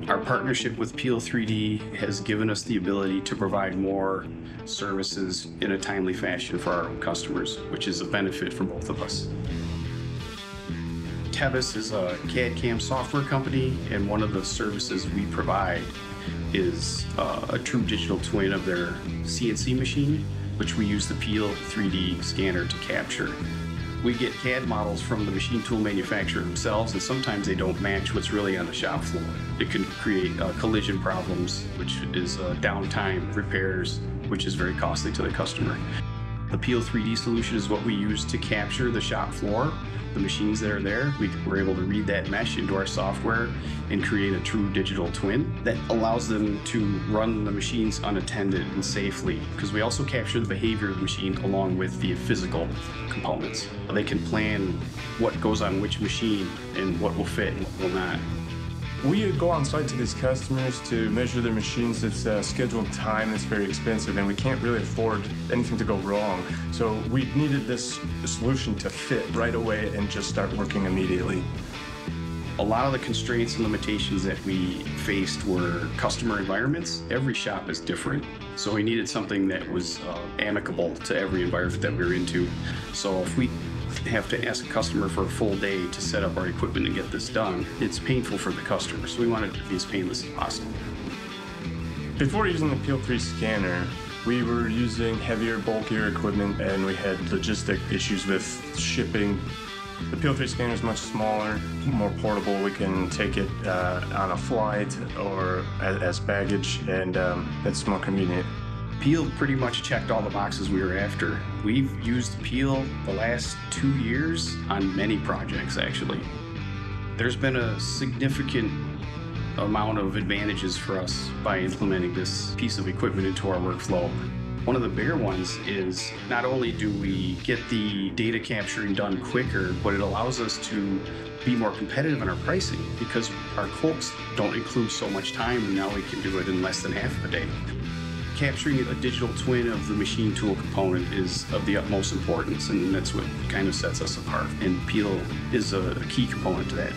Our partnership with Peel 3D has given us the ability to provide more services in a timely fashion for our customers, which is a benefit for both of us. Tevis is a CAD/CAM software company, and one of the services we provide is a true digital twin of their CNC machine, which we use the Peel 3D scanner to capture. We get CAD models from the machine tool manufacturer themselves, and sometimes they don't match what's really on the shop floor. It can create collision problems, which is downtime, repairs, which is very costly to the customer. The Peel 3D solution is what we use to capture the shop floor, the machines that are there. We're able to read that mesh into our software and create a true digital twin that allows them to run the machines unattended and safely, because we also capture the behavior of the machine along with the physical components. They can plan what goes on which machine and what will fit and what will not. We go on site to these customers to measure their machines. It's scheduled time, it's very expensive, and we can't really afford anything to go wrong. So we needed this solution to fit right away and just start working immediately. A lot of the constraints and limitations that we faced were customer environments. Every shop is different, so we needed something that was amicable to every environment that we were into. So if we have to ask a customer for a full day to set up our equipment and get this done, it's painful for the customer, so we wanted it to be as painless as possible. Before using the Peel 3 scanner, we were using heavier, bulkier equipment, and we had logistic issues with shipping. The Peel 3 scanner is much smaller, more portable. We can take it on a flight or as baggage, and it's more convenient. Peel pretty much checked all the boxes we were after. We've used Peel the last 2 years on many projects, actually. There's been a significant amount of advantages for us by implementing this piece of equipment into our workflow. One of the bigger ones is not only do we get the data capturing done quicker, but it allows us to be more competitive in our pricing because our quotes don't include so much time, and now we can do it in less than half of a day. Capturing a digital twin of the machine tool component is of the utmost importance, and that's what kind of sets us apart. And Peel is a key component to that.